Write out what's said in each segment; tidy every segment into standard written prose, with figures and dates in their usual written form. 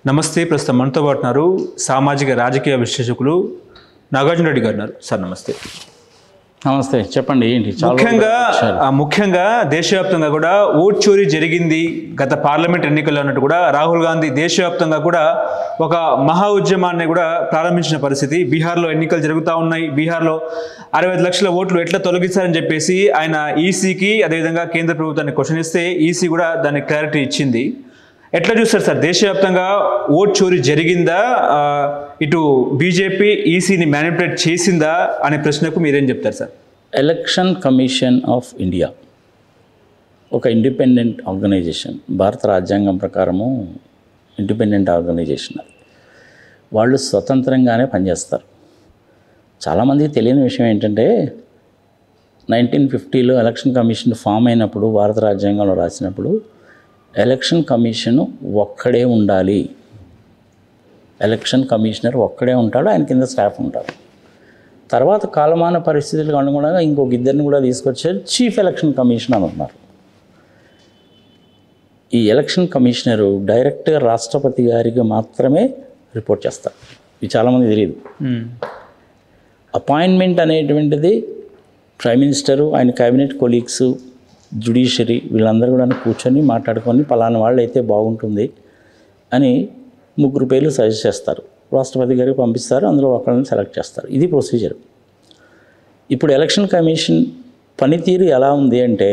నమస్తే. ప్రస్తుతం మనతో పాటు ఉన్నారు సామాజిక రాజకీయ విశ్లేషకులు నాగార్జున రెడ్డి గారు ఉన్నారు. సార్ నమస్తే. నమస్తే, చెప్పండి. ఏంటి ముఖ్యంగా దేశవ్యాప్తంగా కూడా ఓట్ చోరీ జరిగింది గత పార్లమెంట్ ఎన్నికల్లో అన్నట్టు కూడా రాహుల్ గాంధీ దేశవ్యాప్తంగా కూడా ఒక మహా ఉద్యమాన్ని కూడా ప్రారంభించిన పరిస్థితి. బీహార్లో ఎన్నికలు జరుగుతూ ఉన్నాయి. బీహార్లో 65 లక్షల ఓట్లు ఎట్లా తొలగిస్తారని చెప్పేసి ఆయన ఈసీకి అదేవిధంగా కేంద్ర ప్రభుత్వాన్ని క్వశ్చన్ ఇస్తే ఈసీ కూడా దానికి క్లారిటీ ఇచ్చింది. ఎట్లా చూస్తారు సార్, దేశవ్యాప్తంగా ఓట్ చోరీ జరిగిందా, ఇటు బీజేపీ ఈసీని మ్యానిపులేట్ చేసిందా అనే ప్రశ్నకు మీరేం చెప్తారు sir? Election commission of India ఒక ఇండిపెండెంట్ ఆర్గనైజేషన్. భారత రాజ్యాంగం ప్రకారము ఇండిపెండెంట్ ఆర్గనైజేషన్. అది వాళ్ళు స్వతంత్రంగానే పనిచేస్తారు. చాలామందికి తెలియని విషయం ఏంటంటే 1950లో ఎలక్షన్ కమిషన్ ఫామ్ అయినప్పుడు భారత రాజ్యాంగంలో రాసినప్పుడు ఎలక్షన్ కమిషను ఒక్కడే ఉండాలి, ఎలక్షన్ కమిషనర్ ఒక్కడే ఉంటాడు, ఆయన కింద స్టాఫ్ ఉంటారు. తర్వాత కాలమాన పరిస్థితులకు అనుగుణంగా ఇంకొక ఇద్దరిని కూడా తీసుకొచ్చారు, చీఫ్ ఎలక్షన్ కమిషనర్ అంటున్నారు. ఈ ఎలక్షన్ కమిషనరు డైరెక్ట్గా రాష్ట్రపతి గారికి మాత్రమే రిపోర్ట్ చేస్తారు. ఇది చాలామంది తెలియదు. అపాయింట్మెంట్ అనేటువంటిది ప్రైమ్ మినిస్టరు, ఆయన క్యాబినెట్ కొలీగ్స్, జ్యుడిషియరీ వీళ్ళందరూ కూడా కూర్చొని మాట్లాడుకొని పలానా వాళ్ళు అయితే బాగుంటుంది అని 3 పేర్లు సజెస్ట్ చేస్తారు. రాష్ట్రపతి గారికి పంపిస్తారు, అందులో ఒకరిని సెలెక్ట్ చేస్తారు. ఇది ప్రొసీజర్. ఇప్పుడు ఎలక్షన్ కమిషన్ పనితీరు ఎలా ఉంది అంటే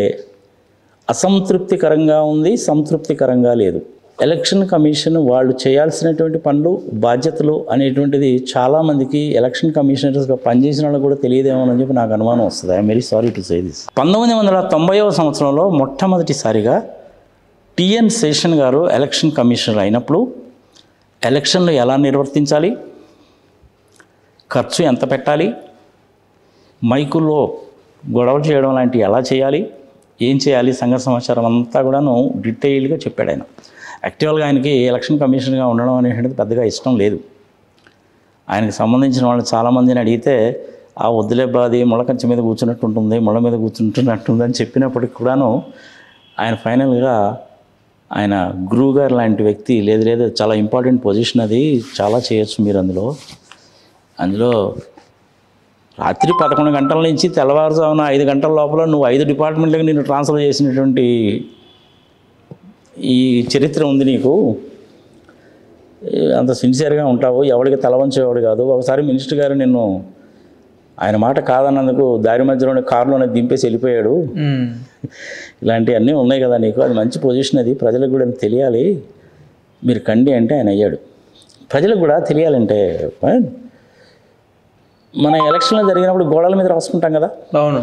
అసంతృప్తికరంగా ఉంది, సంతృప్తికరంగా లేదు. ఎలక్షన్ కమిషన్ వాళ్ళు చేయాల్సినటువంటి పనులు, బాధ్యతలు అనేటువంటిది చాలామందికి ఎలక్షన్ కమిషనర్స్గా పనిచేసిన వాళ్ళకి కూడా తెలియదేమోనని చెప్పి నాకు అనుమానం వస్తుంది. I'm very sorry to say this. 1990వ సంవత్సరంలో మొట్టమొదటిసారిగా టిఎన్ శేషన్ గారు ఎలక్షన్ కమిషనర్ అయినప్పుడు ఎలక్షన్లు ఎలా నిర్వర్తించాలి, ఖర్చు ఎంత పెట్టాలి, మైకుల్లో గొడవలు చేయడం లాంటివి ఎలా చేయాలి, ఏం చేయాలి, సంఘ సమాచారం అంతా కూడాను డీటెయిల్గా చెప్పాడు ఆయన. యాక్చువల్గా ఆయనకి ఎలక్షన్ కమిషనర్గా ఉండడం అనేటువంటిది పెద్దగా ఇష్టం లేదు. ఆయనకు సంబంధించిన వాళ్ళు చాలామందిని అడిగితే ఆ వద్దులే బాది ముళ్ళ కంచె మీద కూర్చున్నట్టు ఉంటుంది, ముళ్ళ మీద కూర్చుంటున్నట్టుంది అని చెప్పినప్పటికి కూడాను ఆయన ఫైనల్గా ఆయన గురువు గారు లాంటి వ్యక్తి లేదు చాలా ఇంపార్టెంట్ పొజిషన్, అది చాలా చేయొచ్చు మీరు అందులో రాత్రి 11 గంటల నుంచి తెల్లవారుజామున 5 గంటల లోపల నువ్వు 5 డిపార్ట్మెంట్లకు నేను ట్రాన్స్ఫర్ చేసినటువంటి ఈ చరిత్ర ఉంది నీకు, అంత సిన్సియర్గా ఉంటావు, ఎవరికి తలవంచేవాడు కాదు. ఒకసారి మినిస్టర్ గారు నిన్ను ఆయన మాట కాదన్నందుకు దారి మధ్యలోనే కారులోనే దింపేసి వెళ్ళిపోయాడు. ఇలాంటివన్నీ ఉన్నాయి కదా నీకు, అది మంచి పొజిషన్, అది ప్రజలకు కూడా తెలియాలి, మీరు కండి అంటే ఆయన అయ్యాడు. ప్రజలకు కూడా తెలియాలంటే మన ఎలక్షన్లో జరిగినప్పుడు గోడల మీద రాసుకుంటాం కదా. అవును.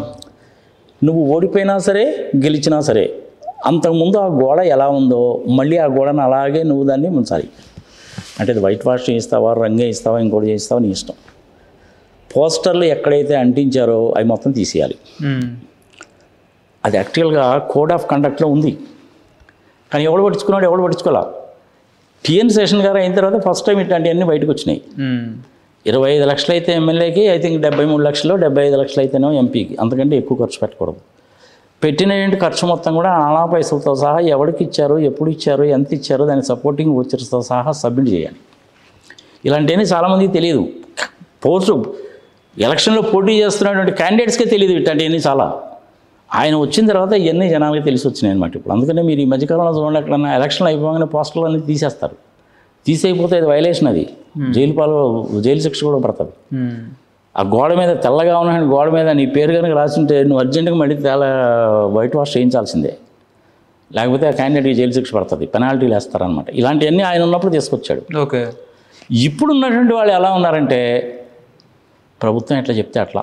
నువ్వు ఓడిపోయినా సరే గెలిచినా సరే అంతకుముందు ఆ గోడ ఎలా ఉందో మళ్ళీ ఆ గోడను అలాగే నువ్వు దాన్ని ఉంచాలి. అంటే అది వైట్ వాష్ చేస్తావా, రంగే ఇస్తావా, ఇంకోటి చేస్తావా నీ ఇష్టం. పోస్టర్లు ఎక్కడైతే అంటించారో అవి మొత్తం తీసేయాలి. అది యాక్చువల్గా కోడ్ ఆఫ్ కండక్ట్లో ఉంది, కానీ ఎవడు పట్టించుకోలే. టిఎన్ శేషన్ గారు అయిన తర్వాత ఫస్ట్ టైం ఇట్లాంటివన్నీ బయటకు వచ్చినాయి. 25 లక్షలు అయితే ఎమ్మెల్యేకి, ఐ థింక్ 73 లక్షలు, 75 లక్షలు అయితేనో ఎంపీకి, అంతకంటే ఎక్కువ ఖర్చు పెట్టకూడదు. పెట్టినటువంటి ఖర్చు మొత్తం కూడా ఆనా పైసలతో సహా ఎవరికి ఇచ్చారు, ఎప్పుడు ఇచ్చారు, ఎంత ఇచ్చారు, దాని సపోర్టింగ్ వోచర్స్తో సహా సబ్మిట్ చేయాలి. ఇలాంటివన్నీ చాలామందికి తెలియదు. ఎలక్షన్లో పోటీ చేస్తున్నటువంటి క్యాండిడేట్స్కే తెలియదు ఇట్లాంటివన్నీ చాలా. ఆయన వచ్చిన తర్వాత ఇవన్నీ జనాలకి తెలిసి వచ్చినాయి అనమాట. ఇప్పుడు అందుకనే మీరు ఈ మధ్యకాలంలో చూడండి, ఎక్కడన్నా ఎలక్షన్లు అయిపోగానే పోస్టర్లు అన్నీ తీసేస్తారు. తీసేయకపోతే అది వైలేషన్, అది జైలు శిక్ష కూడా పడతారు. ఆ గోడ మీద తెల్లగా ఉన్న గోడ మీద నీ పేరు కనుక రాసింటే నువ్వు అర్జెంటుగా మళ్ళీ వైట్ వాష్ చేయించాల్సిందే, లేకపోతే ఆ క్యాండిడేట్కి జైలు శిక్ష పడుతుంది, పెనాల్టీలు వేస్తారనమాట. ఇలాంటివన్నీ ఆయన ఉన్నప్పుడు తీసుకొచ్చాడు. ఓకే. ఇప్పుడు ఉన్నటువంటి వాళ్ళు ఎలా ఉన్నారంటే ప్రభుత్వం ఎట్లా చెప్తే అట్లా.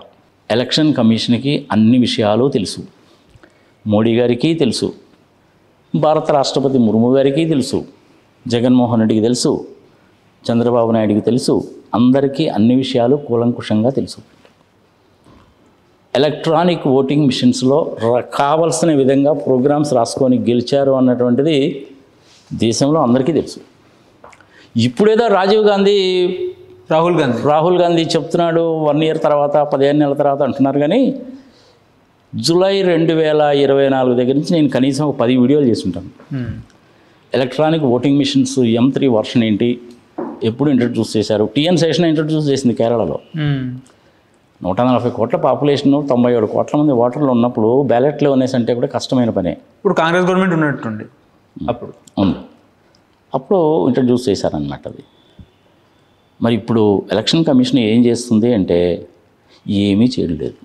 ఎలక్షన్ కమిషన్కి అన్ని విషయాలు తెలుసు, మోడీ గారికి తెలుసు, భారత రాష్ట్రపతి ముర్ము గారికి తెలుసు, జగన్మోహన్ రెడ్డికి తెలుసు, చంద్రబాబు నాయుడికి తెలుసు, అందరికీ అన్ని విషయాలు కూలంకుషంగా తెలుసు. ఎలక్ట్రానిక్ ఓటింగ్ మిషన్స్లో కావలసిన విధంగా ప్రోగ్రామ్స్ రాసుకొని గెలిచారు అన్నటువంటిది దేశంలో అందరికీ తెలుసు. ఇప్పుడేదో రాహుల్ గాంధీ చెప్తున్నాడు 1 year తర్వాత 15 నెలల తర్వాత అంటున్నారు, కానీ జూలై 2024 దగ్గర నుంచి నేను కనీసం 10 వీడియోలు చేసి ఉంటాను. Electronic voting machines M3 version ఏంటి, ఎప్పుడు ఇంట్రడ్యూస్ చేశారు? టీఎన్ శేషన్ ఇంట్రడ్యూస్ చేసింది కేరళలో. 140 కోట్ల పాపులేషన్, 97 కోట్ల మంది ఓటర్లు ఉన్నప్పుడు బ్యాలెట్లో అనేసి అంటే కూడా కష్టమైన పనే. ఇప్పుడు కాంగ్రెస్ గవర్నమెంట్ ఉన్నట్టుండి అప్పుడు ఉంది, అప్పుడు ఇంట్రడ్యూస్ చేశారనమాట అది. మరి ఇప్పుడు ఎలక్షన్ కమిషన్ ఏం చేస్తుంది అంటే ఏమీ చేయలేదు.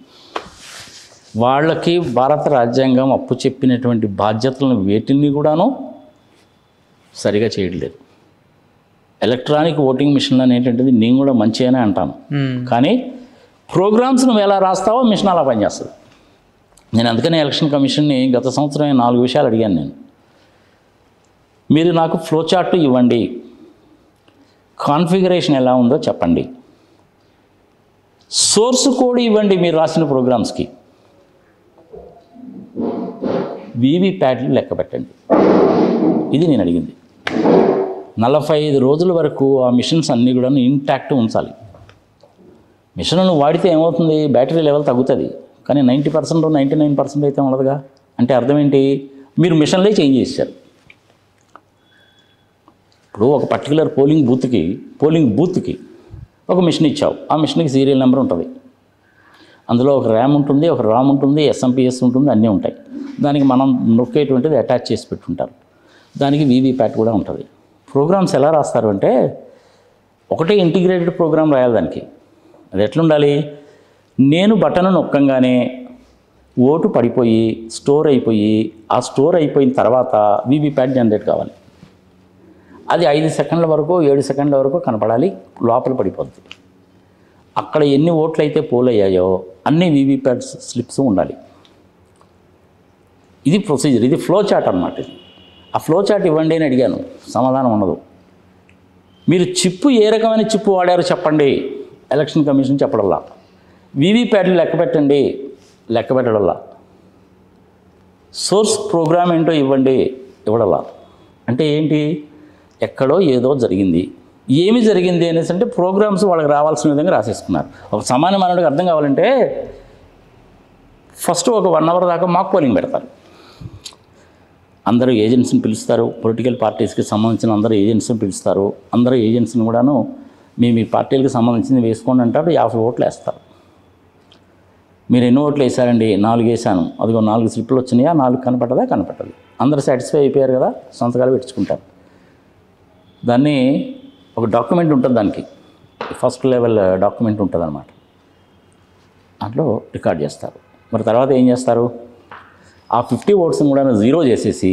వాళ్ళకి భారత రాజ్యాంగం అప్పు చెప్పినటువంటి బాధ్యతలను వేటిని కూడాను సరిగా చేయట్లేదు. ఎలక్ట్రానిక్ ఓటింగ్ మిషన్లు అనేటువంటిది నేను కూడా మంచిగానే అంటాను, కానీ ప్రోగ్రామ్స్ నువ్వు ఎలా రాస్తావో మిషన్ అలా పనిచేస్తుంది. నేను అందుకనే ఎలక్షన్ కమిషన్ని గత సంవత్సరం 4 విషయాలు అడిగాను నేను. మీరు నాకు ఫ్లో చార్ట్ ఇవ్వండి, కాన్ఫిగరేషన్ ఎలా ఉందో చెప్పండి, సోర్స్ కోడ్ ఇవ్వండి మీరు రాసిన ప్రోగ్రామ్స్కి, వీవీప్యాట్లు లెక్క పెట్టండి. ఇది నేను అడిగింది. 45 రోజుల వరకు ఆ మిషన్స్ అన్నీ కూడా ఇంటాక్ట్ ఉంచాలి. మిషన్ను వాడితే ఏమవుతుంది, బ్యాటరీ లెవెల్ తగ్గుతుంది, కానీ 90% 99% అయితే ఉండదుగా. అంటే అర్థం ఏంటి, మీరు మిషన్లే చేంజ్ చేశారు. ఇప్పుడు ఒక పర్టికులర్ పోలింగ్ బూత్కి ఒక మిషన్ ఇచ్చావు, ఆ మిషన్కి సీరియల్ నెంబర్ ఉంటుంది, అందులో ఒక ర్యామ్ ఉంటుంది, ఒక రామ్ ఉంటుంది, SMPS ఉంటుంది, అన్నీ ఉంటాయి. దానికి మనం నొక్కేటువంటిది అటాచ్ చేసి పెట్టుంటారు. దానికి వీవీప్యాట్ కూడా ఉంటుంది. ప్రోగ్రామ్స్ ఎలా రాస్తారు అంటే ఒకటే ఇంటిగ్రేటెడ్ ప్రోగ్రామ్ రాయాలి దానికి. అది ఎట్లుండాలి, నేను బటన్ నొక్కంగానే ఓటు పడిపోయి స్టోర్ అయిపోయి, ఆ స్టోర్ అయిపోయిన తర్వాత వీవీప్యాట్ జనరేట్ కావాలి. అది 5 సెకండ్ల వరకు 7 సెకండ్ల వరకు కనపడాలి, లోపల పడిపోద్ది. అక్కడ ఎన్ని ఓట్లు అయితే పోల్ అయ్యాయో అన్ని వీవీప్యాట్ స్లిప్స్ ఉండాలి. ఇది ప్రొసీజర్, ఇది ఫ్లో చార్ట్ అన్నమాట. ఇది ఆ ఫ్లో చార్ట్ ఇవ్వండి అని అడిగాను, సమాధానం ఉండదు. మీరు చిప్పు ఏ రకమైన చిప్పు వాడారో చెప్పండి, ఎలక్షన్ కమిషన్ చెప్పడల్లా. వీవీప్యాట్లు లెక్క పెట్టండి, లెక్క పెట్టడల్లా. సోర్స్ ప్రోగ్రామ్ ఏంటో ఇవ్వండి, ఇవ్వడల్లా. అంటే ఏంటి, ఎక్కడో ఏదో జరిగింది. ఏమి జరిగింది అనేసి అంటే ప్రోగ్రామ్స్ వాళ్ళకి రావాల్సిన విధంగా రాసేసుకున్నారు. ఒక సామాన్య మానవుడికి అర్థం కావాలంటే ఫస్ట్ ఒక 1 అవర్ దాకా మాక్ పోలింగ్ పెడతారు. అందరూ ఏజెంట్స్ని పిలుస్తారు, పొలిటికల్ పార్టీస్కి సంబంధించిన అందరూ ఏజెంట్స్ని పిలుస్తారు. అందరూ ఏజెంట్స్ని కూడాను మీ పార్టీలకు సంబంధించింది వేసుకోండి అంటారు. 50 ఓట్లు వేస్తారు. మీరు ఎన్ని ఓట్లు వేసారండి? 4 వేసాను. అదిగో 4 స్లిప్లు వచ్చినాయా? 4 కనపడదా? కనపడదు. అందరూ సాటిస్ఫై అయిపోయారు కదా, సంతకాలు పెట్టించుకుంటారు. దాన్ని ఒక డాక్యుమెంట్ ఉంటుంది, దానికి ఫస్ట్ లెవెల్ డాక్యుమెంట్ ఉంటుంది అన్నమాట. దాంట్లో రికార్డ్ చేస్తారు. మరి తర్వాత ఏం చేస్తారు, ఆ 50 ఓట్స్ని కూడా 0 చేసేసి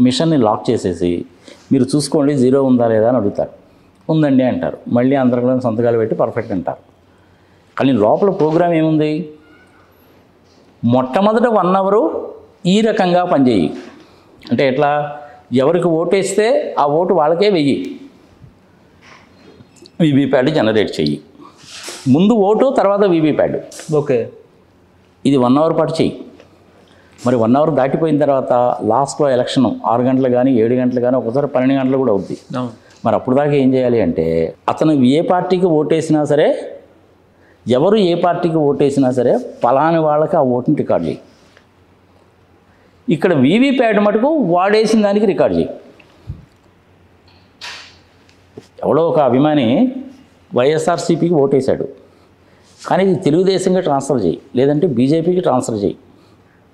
మిషన్ని లాక్ చేసేసి మీరు చూసుకోండి 0 ఉందా లేదా అని అడుగుతారు. ఉందండి అంటారు. మళ్ళీ అందరూ కూడా సంతకాలు పెట్టి పర్ఫెక్ట్ అంటారు. కానీ లోపల ప్రోగ్రామ్ ఏముంది, మొట్టమొదట 1 అవరు ఈ రకంగా పనిచేయి. అంటే ఎట్లా, ఎవరికి ఓటేస్తే ఆ ఓటు వాళ్ళకే వెయ్యి, వీవీప్యాడ్ జనరేట్ చెయ్యి. ముందు ఓటు, తర్వాత వీవీప్యాడ్. ఓకే, ఇది 1 అవర్ పాటు చెయ్యి. మరి 1 అవర్ దాటిపోయిన తర్వాత లాస్ట్లో ఎలక్షన్ 6 గంటలు కానీ 7 గంటలు కానీ ఒకసారి 12 గంటలు కూడా అవుద్ది. మరి అప్పుడు దాకా ఏం చేయాలి అంటే, అతను ఏ పార్టీకి ఓటేసినా సరే, ఎవరు ఏ పార్టీకి ఓటేసినా సరే పలాని వాళ్ళకి ఆ ఓటుని రికార్డ్ చేయి. ఇక్కడ వీవీప్యాడ్ మటుకు వాడేసిన దానికి రికార్డ్ చేయి. ఎవడో ఒక అభిమాని వైఎస్ఆర్సీపీకి ఓటేశాడు, కానీ ఇది తెలుగుదేశంగా ట్రాన్స్ఫర్ చేయి, లేదంటే బీజేపీకి ట్రాన్స్ఫర్ చేయి,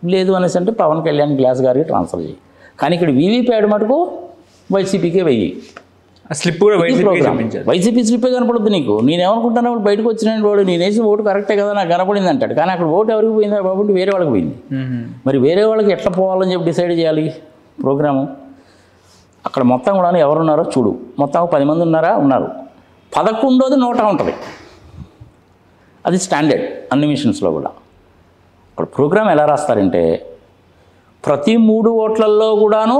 లేదు అనేసి అంటే పవన్ కళ్యాణ్ గ్లాస్ గారికి ట్రాన్స్ఫర్ చేయి. కానీ ఇక్కడ వీవీప్యాడ్ మటుకు వైసీపీకే వెయ్యి. స్లిప్ కూడా వైసీపీ స్లిప్పే కనపడుద్ది నీకు. నేనేమనుకుంటాను, వాళ్ళు బయటకు వచ్చిన వాడు నేను వేసిన ఓటు కరెక్టే కదా నాకు కనపడింది అంటాడు, కానీ అక్కడ ఓటు ఎవరికి పోయిందా కాబట్టి వేరే వాళ్ళకి పోయింది. మరి వేరే వాళ్ళకి ఎట్లా పోవాలని చెప్పి డిసైడ్ చేయాలి ప్రోగ్రాము. అక్కడ మొత్తం కూడా ఎవరున్నారో చూడు. మొత్తం 10 మంది ఉన్నారా? ఉన్నారు. 11వ నోటా ఉంటుంది. అది స్టాండర్డ్ అన్ని మిషన్స్లో కూడా. అక్కడ ప్రోగ్రామ్ ఎలా రాస్తారంటే, ప్రతి 3 ఓట్లల్లో కూడాను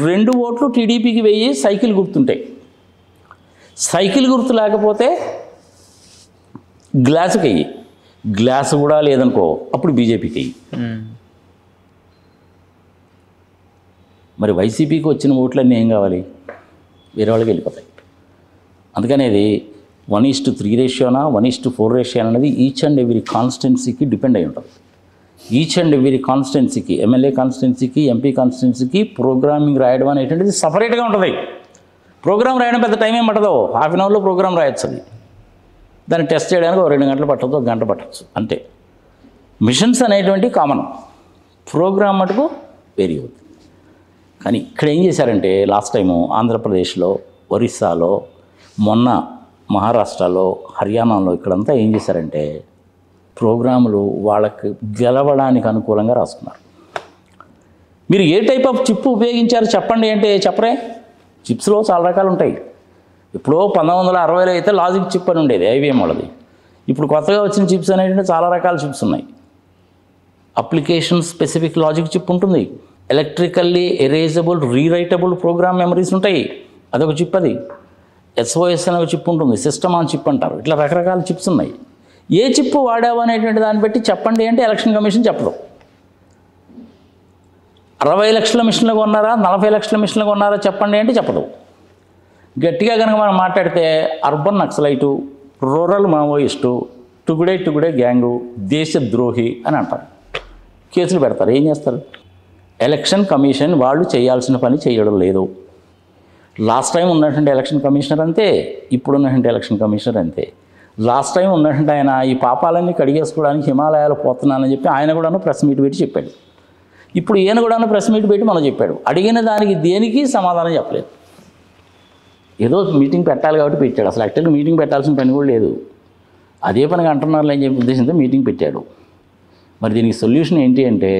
2 ఓట్లు టీడీపీకి వెయ్యి సైకిల్ గుర్తుంటాయి. సైకిల్ గుర్తు లేకపోతే గ్లాసుకి వెయ్యి, గ్లాసు కూడా లేదనుకో అప్పుడు బీజేపీకి వెయ్యి. మరి వైసీపీకి వచ్చిన ఓట్లన్నీ ఏం కావాలి, వేరే వాళ్ళకి వెళ్ళిపోతాయి. అందుకనేది 1:3 రేషియోనా 1:4 రేషియో అనేది ఈచ్ అండ్ ఎవ్రీ కాన్స్టిట్యున్సీకి డిపెండ్ అయి ఉంటుంది. ఈచ్ అండ్ ఎవ్రీ కాన్స్టిట్యున్సీకి, ఎమ్మెల్యే కాన్స్టిట్యున్సీకి, ఎంపీ కాన్స్టిట్యున్సీకి ప్రోగ్రామింగ్ రాయడం అనేటువంటిది సపరేట్గా ఉంటుంది. ప్రోగ్రామ్ రాయడం పెద్ద టైం ఏం పట్టదు, హాఫ్ అన్ అవర్లో ప్రోగ్రామ్ రాయొచ్చు. అది దాన్ని టెస్ట్ చేయడానికి 2 గంటలు పట్టదు, 1 గంట పట్టచ్చు అంతే. మిషన్స్ అనేటువంటి కామన్, ప్రోగ్రామ్ మటుకు వేరీ అవుతుంది. కానీ ఇక్కడ ఏం చేశారంటే లాస్ట్ టైము ఆంధ్రప్రదేశ్లో, ఒరిస్సాలో, మొన్న మహారాష్ట్రలో, హర్యానాలో ఇక్కడంతా ఏం చేశారంటే ప్రోగ్రాములు వాళ్ళకి గెలవడానికి అనుకూలంగా రాసుకున్నారు. మీరు ఏ టైప్ ఆఫ్ చిప్ ఉపయోగించారు చెప్పండి అంటే చెప్పరే. చిప్స్లో చాలా రకాలు ఉంటాయి. ఇప్పుడు 1960లో అయితే లాజిక్ చిప్ అని ఉండేది ఐబిఎం వాళ్ళది. ఇప్పుడు కొత్తగా వచ్చిన చిప్స్ అనేటువంటి చాలా రకాల చిప్స్ ఉన్నాయి. అప్లికేషన్ స్పెసిఫిక్ లాజిక్ చిప్ ఉంటుంది, electrically erasable rewritable program memories ఉంటాయి, అదొక చిప్. అది ఎస్ఓఎస్ అనే ఒక చిప్ ఉంటుంది, సిస్టమ్ ఆన్ చిప్ అంటారు. ఇట్లా రకరకాల చిప్స్ ఉన్నాయి. ఏ చిప్ వాడావు అనేటువంటి దాన్ని బట్టి చెప్పండి అంటే ఎలక్షన్ కమిషన్ చెప్పదు. 60 లక్షల మిషన్లు కొన్నారా, 40 లక్షల మిషన్లు కొన్నారా చెప్పండి అంటే చెప్పదు. గట్టిగా కనుక మనం మాట్లాడితే అర్బన్ నక్సలైటు, రూరల్ మావోయిస్టు, టుగుడే గ్యాంగు, దేశద్రోహి అని అంటారు. కేసులు పెడతారు. ఏం చేస్తారు? ఎలక్షన్ కమిషన్ వాళ్ళు చేయాల్సిన పని చేయడం లేదు. లాస్ట్ టైం ఉన్నటువంటి ఎలక్షన్ కమిషనర్ అంతే, ఇప్పుడు ఉన్నటువంటి ఎలక్షన్ కమిషనర్ అంతే. లాస్ట్ టైం ఉన్నటువంటి ఆయన ఈ పాపాలన్నీ కడిగేసుకోవడానికి హిమాలయాలు పోతున్నానని చెప్పి ఆయన కూడాను ప్రెస్ మీట్ పెట్టి చెప్పాడు. ఇప్పుడు ఈయన కూడాను ప్రెస్ మీట్ పెట్టి మనం చెప్పాడు. అడిగిన దానికి దేనికి సమాధానం చెప్పలేదు. ఏదో మీటింగ్ పెట్టాలి కాబట్టి పెట్టాడు. అసలు యాక్చువల్గా మీటింగ్ పెట్టాల్సిన పని కూడా లేదు. అదే పనిగా అంటున్నారు అని చెప్పి ఉద్దేశంతో మీటింగ్ పెట్టాడు. మరి దీనికి సొల్యూషన్ ఏంటి అంటే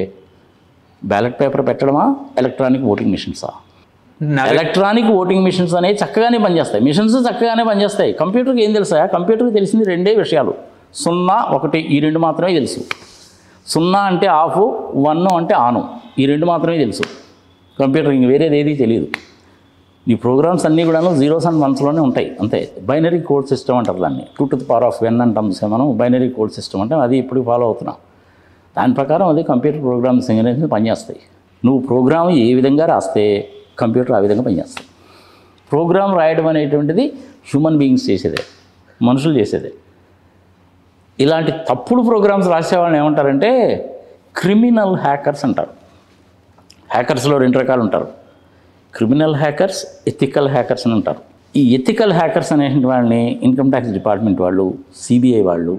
బ్యాలెట్ పేపర్ పెట్టడమా, ఎలక్ట్రానిక్ ఓటింగ్ మిషన్సా? ఎలక్ట్రానిక్ ఓటింగ్ మిషన్స్ అనేవి చక్కగానే పనిచేస్తాయి, మిషన్స్ చక్కగానే పనిచేస్తాయి. కంప్యూటర్కి ఏం తెలుసా? కంప్యూటర్కి తెలిసింది 2 విషయాలు, 0, 1 ఈ 2 మాత్రమే తెలుసు. 0 అంటే ఆఫ్, 1 అంటే ఆను, ఈ 2 మాత్రమే తెలుసు కంప్యూటర్. ఇంక వేరేది ఏది తెలియదు. ఈ ప్రోగ్రామ్స్ అన్నీ కూడా 0s and 1s ఉంటాయి అంతే. బైనరీ కోడ్ సిస్టమ్ అంటారు దాన్ని, 2 to the power of n అంటాం మనం. బైనరీ కోడ్ సిస్టమ్ అంటే అది ఇప్పుడు ఫాలో అవుతున్నాం. దాని ప్రకారం అది కంప్యూటర్ ప్రోగ్రామ్స్ అనేది పనిచేస్తాయి. నువ్వు ప్రోగ్రామ్ ఏ విధంగా రాస్తే కంప్యూటర్ ఆ విధంగా పనిచేస్తాయి. ప్రోగ్రామ్ రాయడం అనేటువంటిది హ్యూమన్ బీయింగ్స్ చేసేదే, మనుషులు చేసేదే. ఇలాంటి తప్పుడు ప్రోగ్రామ్స్ రాసేవాళ్ళని ఏమంటారంటే క్రిమినల్ హ్యాకర్స్ అంటారు. హ్యాకర్స్లో 2 రకాలు ఉంటారు, క్రిమినల్ హ్యాకర్స్, ఎథికల్ హ్యాకర్స్ అని ఉంటారు. ఈ ఎథికల్ హ్యాకర్స్ అనే వాళ్ళని ఇన్కమ్ ట్యాక్స్ డిపార్ట్మెంట్ వాళ్ళు, సిబిఐ వాళ్ళు,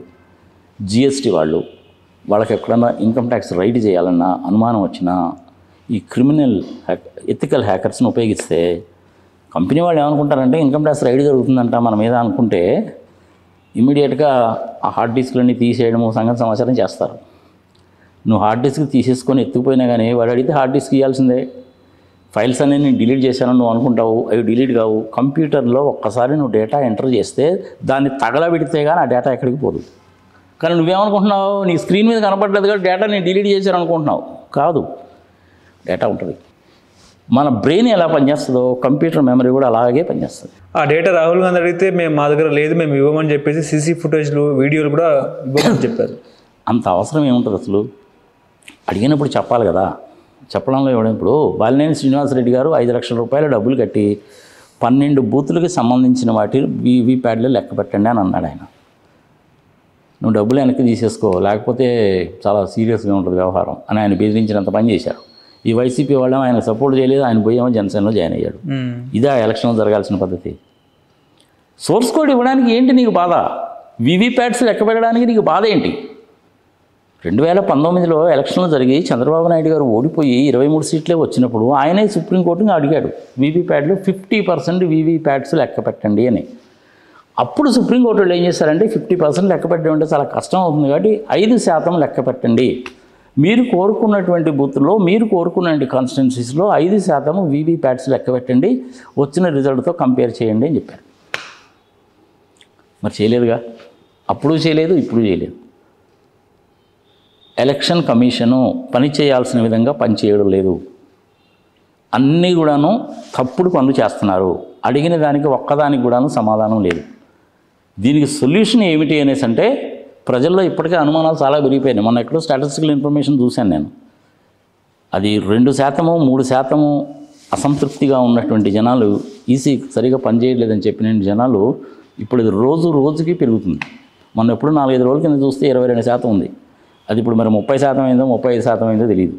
జిఎస్టీ వాళ్ళు, వాళ్ళకి ఎక్కడన్నా ఇన్కమ్ ట్యాక్స్ రైడ్ చేయాలన్నా అనుమానం వచ్చినా ఈ క్రిమినల్ ఎథికల్ హ్యాకర్స్ని ఉపయోగిస్తే కంపెనీ వాళ్ళు ఏమనుకుంటారంటే ఇన్కమ్ ట్యాక్స్ రైడ్ జరుగుతుందంట మన మీద అనుకుంటే ఇమీడియట్గా ఆ హార్డ్ డిస్క్లన్నీ తీసేయడము, సంగతి సమాచారం చేస్తారు. నువ్వు హార్డ్ డిస్క్ తీసేసుకొని ఎత్తుకుపోయినా కానీ వాడు అడిగితే హార్డ్ డిస్క్ ఇవ్వాల్సిందే. ఫైల్స్ అనేది నేను డిలీట్ చేశానని నువ్వు అనుకుంటావు, అవి డిలీట్ కావు. కంప్యూటర్లో ఒక్కసారి నువ్వు డేటా ఎంటర్ చేస్తే దాన్ని తగలబెడితే కానీ ఆ డేటా ఎక్కడికి పోదు. కానీ నువ్వేమనుకుంటున్నావు, నీ స్క్రీన్ మీద కనపడలేదు కానీ డేటా నేను డిలీట్ చేశాను అనుకుంటున్నావు. కాదు, డేటా ఉంటుంది. మన బ్రెయిన్ ఎలా పనిచేస్తుందో కంప్యూటర్ మెమరీ కూడా అలాగే పనిచేస్తుంది. ఆ డేటా రాహుల్ గాంధీ అడిగితే మేము మా దగ్గర లేదు, మేము ఇవ్వమని చెప్పేసి సీసీ ఫుటేజ్లు, వీడియోలు కూడా ఇవ్వమని చెప్పారు. అంత అవసరం ఏముంటుంది అసలు? అడిగినప్పుడు చెప్పాలి కదా. చెప్పడంలో ఇవ్వడం. ఇప్పుడు బాలినేని శ్రీనివాసరెడ్డి గారు 5 లక్షల రూపాయల డబ్బులు కట్టి 12 బూతులకి సంబంధించిన వాటి వీవీప్యాడ్లో లెక్క పెట్టండి అని అన్నాడు ఆయన. నువ్వు డబ్బులు వెనక్కి తీసేసుకో, లేకపోతే చాలా సీరియస్గా ఉంటుంది వ్యవహారం అని ఆయన బెదిరించినంత పని చేశారు. ఈ వైసీపీ వాళ్ళు ఆయన సపోర్ట్ చేయలేదు, ఆయన పోయేమో జనసేనలో జాయిన్ అయ్యాడు. ఇదే ఎలక్షన్లో జరగాల్సిన పద్ధతి. సోర్స్ కోడ్ ఇవ్వడానికి ఏంటి నీకు బాధ? వీవీప్యాడ్స్ లెక్క పెట్టడానికి నీకు బాధ ఏంటి? 2019లో ఎలక్షన్లు జరిగి చంద్రబాబు నాయుడు గారు ఓడిపోయి 23 సీట్లే వచ్చినప్పుడు ఆయనే సుప్రీంకోర్టుని అడిగాడు వీవీప్యాడ్లు 50% వీవీప్యాడ్స్ లెక్క పెట్టండి అని. అప్పుడు సుప్రీంకోర్టు వాళ్ళు ఏం చేశారంటే 50% లెక్క పెట్టడం అంటే చాలా కష్టం అవుతుంది కాబట్టి 5% లెక్క పెట్టండి, మీరు కోరుకున్నటువంటి బూత్లో మీరు కోరుకున్న కాన్స్టిట్యున్సీస్లో 5% వీవీప్యాడ్స్ లెక్క పెట్టండి, వచ్చిన రిజల్ట్తో కంపేర్ చేయండి అని చెప్పారు. మరి చేయలేదుగా, అప్పుడు చేయలేదు, ఇప్పుడు చేయలేదు. ఎలక్షన్ కమిషను పని చేయాల్సిన విధంగా పనిచేయడం లేదు, అన్నీ కూడాను తప్పుడు పనులు చేస్తున్నారు. అడిగిన దానికి ఒక్కదానికి కూడాను సమాధానం లేదు. దీనికి సొల్యూషన్ ఏమిటి అనేసి అంటే ప్రజల్లో ఇప్పటికే అనుమానాలు చాలా పెరిగిపోయినాయి. మొన్న ఎక్కడో స్టాటిస్టికల్ ఇన్ఫర్మేషన్ చూశాను నేను. అది 2%, 3% అసంతృప్తిగా ఉన్నటువంటి జనాలు, ఈసీ సరిగా పనిచేయట్లేదని చెప్పిన జనాలు ఇప్పుడు ఇది రోజుకి పెరుగుతుంది. మొన్న ఎప్పుడు 4-5 రోజుల కింద చూస్తే 22% ఉంది. అది ఇప్పుడు మరి 30% అయిందో 35% అయిందో తెలియదు.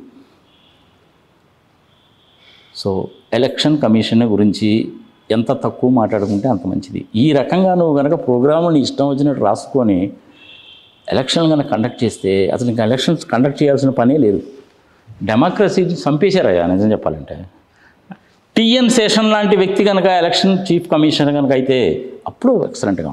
సో ఎలక్షన్ కమిషన్ గురించి ఎంత తక్కువ మాట్లాడుకుంటే అంత మంచిది. ఈ రకంగా నువ్వు కనుక ప్రోగ్రాముని ఇష్టం వచ్చినట్టు రాసుకొని ఎలక్షన్ కనుక కండక్ట్ చేస్తే అసలు ఇంకా ఎలక్షన్స్ కండక్ట్ చేయాల్సిన పనే లేదు. డెమోక్రసీ చంపేశారయ్యా నిజం చెప్పాలంటే. టిఎన్ శేషన్ లాంటి వ్యక్తి కనుక ఎలక్షన్ చీఫ్ కమిషనర్ కనుక అయితే అప్పుడు ఎక్సలెంట్గా